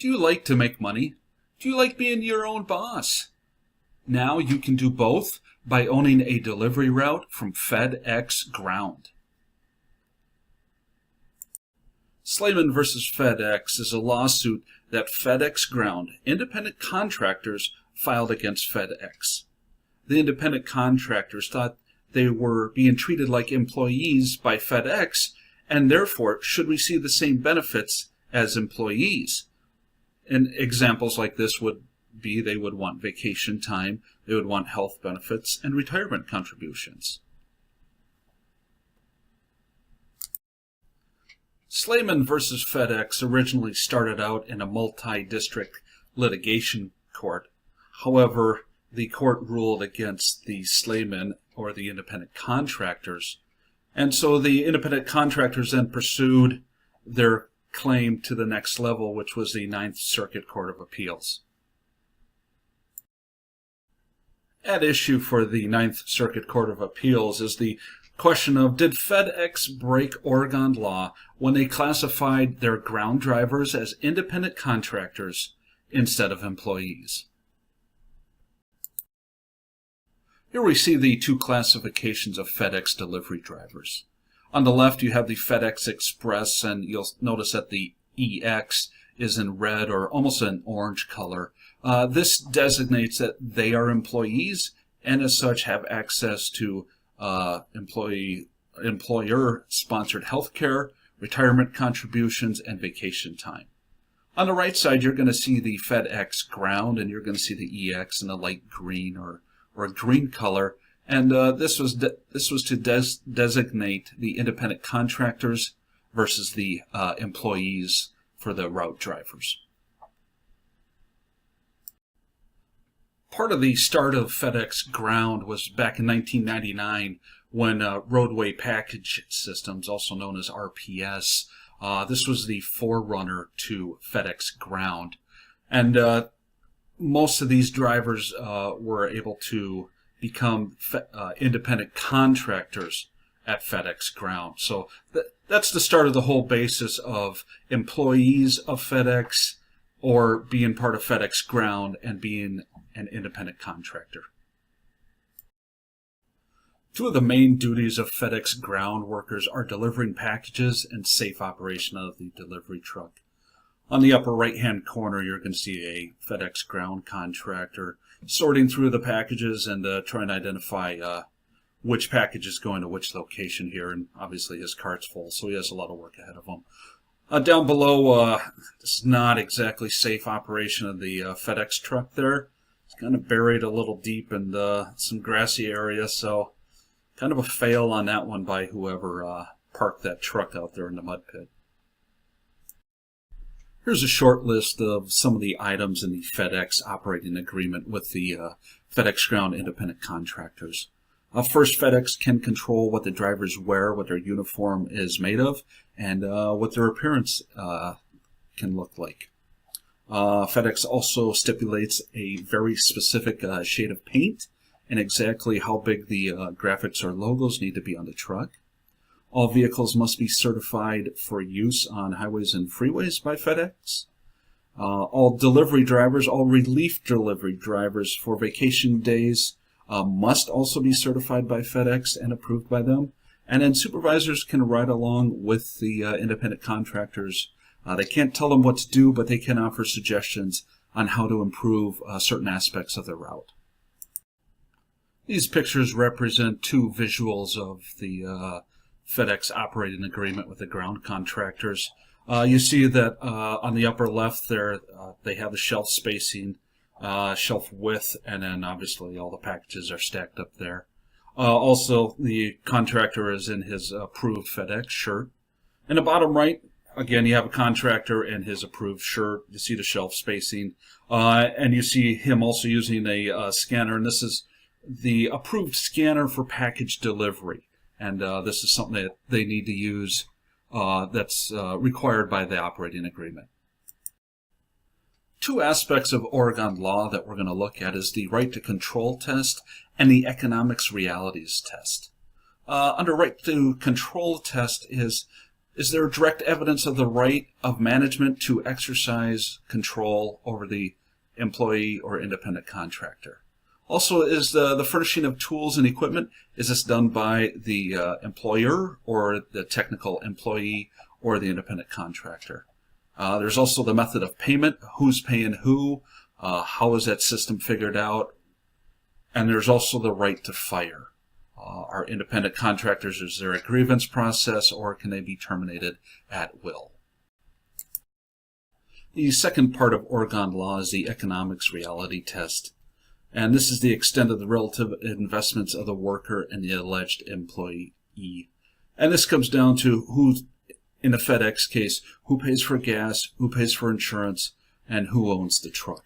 Do you like to make money? Do you like being your own boss? Now you can do both by owning a delivery route from FedEx Ground. Slayman versus FedEx is a lawsuit that FedEx Ground independent contractors filed against FedEx. The independent contractors thought they were being treated like employees by FedEx and therefore should receive the same benefits as employees. And examples like this would be they would want vacation time, they would want health benefits, and retirement contributions. Slayman versus FedEx originally started out in a multi-district litigation court. However, the court ruled against the Slayman or the independent contractors. And so the independent contractors then pursued their claim to the next level, which was the Ninth Circuit Court of Appeals. At issue for the Ninth Circuit Court of Appeals is the question of, did FedEx break Oregon law when they classified their ground drivers as independent contractors instead of employees? Here we see the two classifications of FedEx delivery drivers. On the left you have the FedEx Express, and you'll notice that the EX is in red or almost an orange color. This designates that they are employees and as such have access to employer-sponsored health care, retirement contributions, and vacation time. On the right side you're going to see the FedEx Ground, and you're going to see the EX in a light green or a green color. And this was to designate the independent contractors versus the employees for the route drivers. Part of the start of FedEx Ground was back in 1999 when Roadway Package Systems, also known as RPS, this was the forerunner to FedEx Ground. And most of these drivers were able to become independent contractors at FedEx Ground. So that's the start of the whole basis of employees of FedEx or being part of FedEx Ground and being an independent contractor. Two of the main duties of FedEx Ground workers are delivering packages and safe operation of the delivery truck. On the upper right-hand corner, you're going to see a FedEx Ground contractor sorting through the packages and trying to identify which package is going to which location here. And obviously his cart's full, so he has a lot of work ahead of him. Down below, this is not exactly safe operation of the FedEx truck there. It's kind of buried a little deep in some grassy area, so kind of a fail on that one by whoever parked that truck out there in the mud pit. Here's a short list of some of the items in the FedEx operating agreement with the FedEx Ground independent contractors. First, FedEx can control what the drivers wear, what their uniform is made of, and what their appearance can look like. FedEx also stipulates a very specific shade of paint and exactly how big the graphics or logos need to be on the truck. All vehicles must be certified for use on highways and freeways by FedEx. All delivery drivers, all relief delivery drivers for vacation days must also be certified by FedEx and approved by them. And then supervisors can ride along with the independent contractors. They can't tell them what to do, but they can offer suggestions on how to improve certain aspects of their route. These pictures represent two visuals of the FedEx operating agreement with the ground contractors. You see that on the upper left there, they have the shelf spacing, shelf width, and then obviously all the packages are stacked up there. Also, the contractor is in his approved FedEx shirt. In the bottom right, again, you have a contractor in his approved shirt. You see the shelf spacing, and you see him also using a scanner, and this is the approved scanner for package delivery. And this is something that they need to use that's required by the operating agreement. Two aspects of Oregon law that we're going to look at is the right to control test and the economics realities test. Under right to control test is is there direct evidence of the right of management to exercise control over the employee or independent contractor? Also, is the furnishing of tools and equipment, is this done by the employer or the technical employee or the independent contractor? There's also the method of payment, who's paying who, how is that system figured out, and there's also the right to fire. Are independent contractors, is there a grievance process, or can they be terminated at will? The second part of Oregon law is the economics reality test. And this is the extent of the relative investments of the worker and the alleged employee. And this comes down to who, in the FedEx case, who pays for gas, who pays for insurance, and who owns the truck.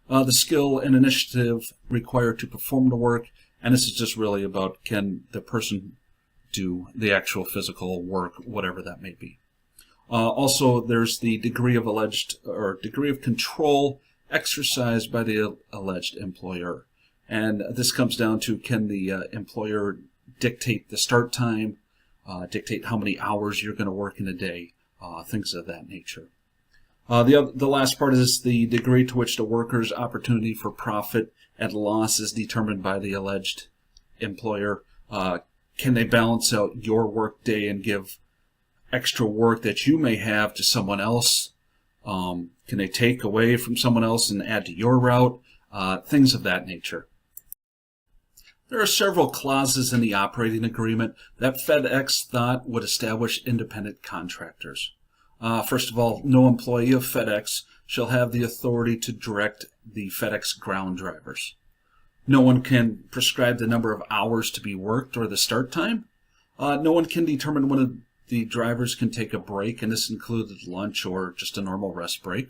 The skill and initiative required to perform the work, and this is just really about can the person do the actual physical work, whatever that may be. Also, there's the degree of alleged or degree of control exercised by the alleged employer. And this comes down to can the employer dictate the start time, dictate how many hours you're going to work in a day, things of that nature. The last part is the degree to which the worker's opportunity for profit and loss is determined by the alleged employer. Can they balance out your work day and give extra work that you may have to someone else? Can they take away from someone else and add to your route? Things of that nature. There are several clauses in the operating agreement that FedEx thought would establish independent contractors. First of all, no employee of FedEx shall have the authority to direct the FedEx ground drivers. No one can prescribe the number of hours to be worked or the start time. No one can determine when the drivers can take a break, and this included lunch or just a normal rest break.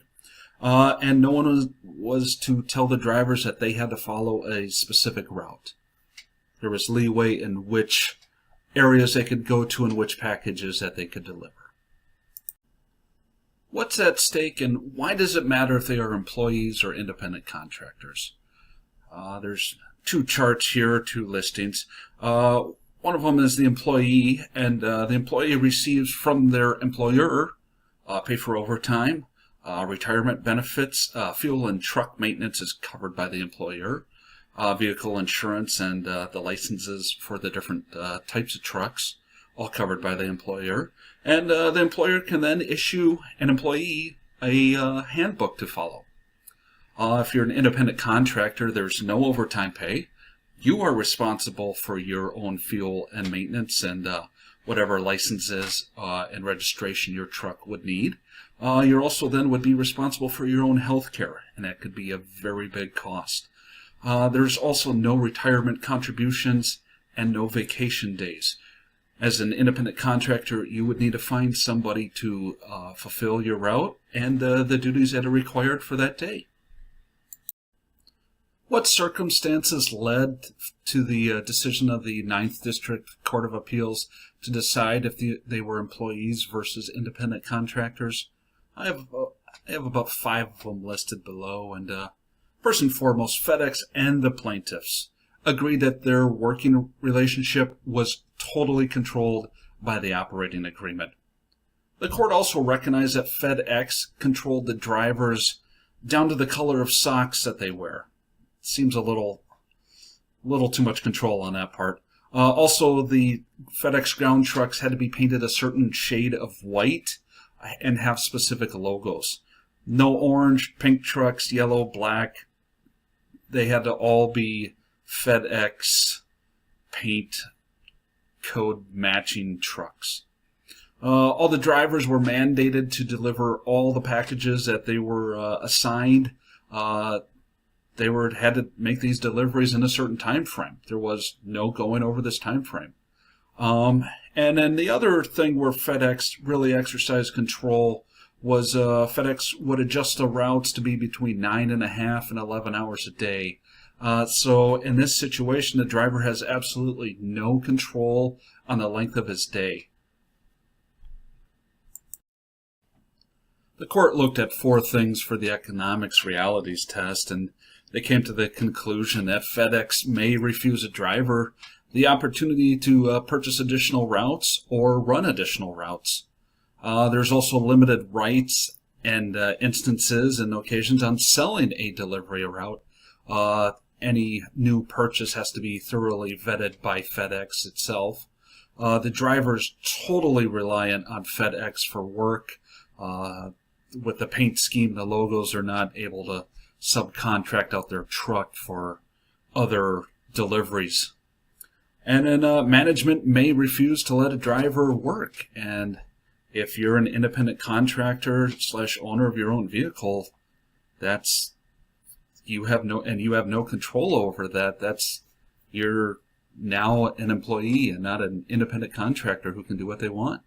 And no one was to tell the drivers that they had to follow a specific route. There was leeway in which areas they could go to and which packages that they could deliver. What's at stake, and why does it matter if they are employees or independent contractors? There's two charts here, two listings. One of them is the employee, and the employee receives from their employer pay for overtime, retirement benefits, fuel and truck maintenance is covered by the employer, vehicle insurance and the licenses for the different types of trucks, all covered by the employer. And the employer can then issue an employee a handbook to follow. If you're an independent contractor, there's no overtime pay. You are responsible for your own fuel and maintenance and whatever licenses and registration your truck would need. You also then would be responsible for your own health care, and that could be a very big cost. There's also no retirement contributions and no vacation days. As an independent contractor, you would need to find somebody to fulfill your route and the duties that are required for that day. What circumstances led to the decision of the 9th District Court of Appeals to decide if they were employees versus independent contractors? I have about 5 of them listed below. And first and foremost, FedEx and the plaintiffs agreed that their working relationship was totally controlled by the operating agreement. The court also recognized that FedEx controlled the drivers down to the color of socks that they wear. Seems a little too much control on that part. Also, the FedEx ground trucks had to be painted a certain shade of white and have specific logos. No orange, pink trucks, yellow, black. They had to all be FedEx paint code matching trucks. All the drivers were mandated to deliver all the packages that they were assigned. They had to make these deliveries in a certain time frame. There was no going over this time frame. And then the other thing where FedEx really exercised control was FedEx would adjust the routes to be between 9.5 and 11 hours a day. So in this situation, the driver has absolutely no control on the length of his day. The court looked at 4 things for the economics realities test, and they came to the conclusion that FedEx may refuse a driver the opportunity to purchase additional routes or run additional routes. There's also limited rights and instances and occasions on selling a delivery route. Any new purchase has to be thoroughly vetted by FedEx itself. The driver's totally reliant on FedEx for work. With the paint scheme, the logos are not able to subcontract out their truck for other deliveries. And then management may refuse to let a driver work. And if you're an independent contractor / owner of your own vehicle, you have no control over that. You're now an employee and not an independent contractor who can do what they want.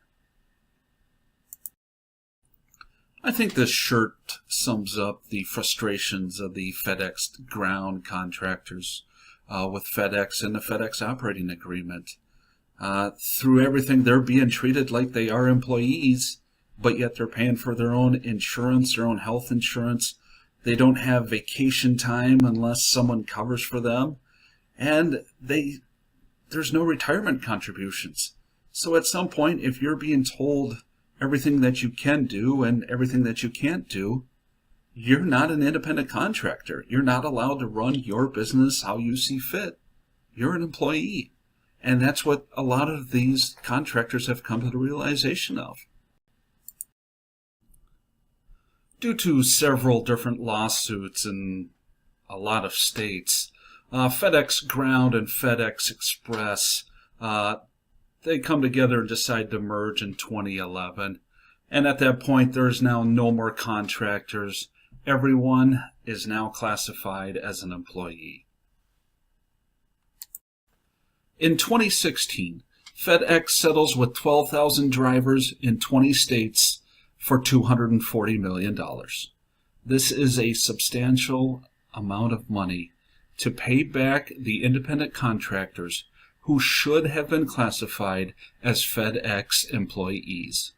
I think this shirt sums up the frustrations of the FedEx ground contractors with FedEx and the FedEx operating agreement. Through everything, they're being treated like they are employees, but yet they're paying for their own insurance, their own health insurance. They don't have vacation time unless someone covers for them. And there's no retirement contributions. So at some point, if you're being told everything that you can do and everything that you can't do, you're not an independent contractor. You're not allowed to run your business how you see fit. You're an employee. And that's what a lot of these contractors have come to the realization of. Due to several different lawsuits in a lot of states, FedEx Ground and FedEx Express, they come together and decide to merge in 2011. And at that point, there's now no more contractors. Everyone is now classified as an employee. In 2016, FedEx settles with 12,000 drivers in 20 states for $240 million. This is a substantial amount of money to pay back the independent contractors who should have been classified as FedEx employees.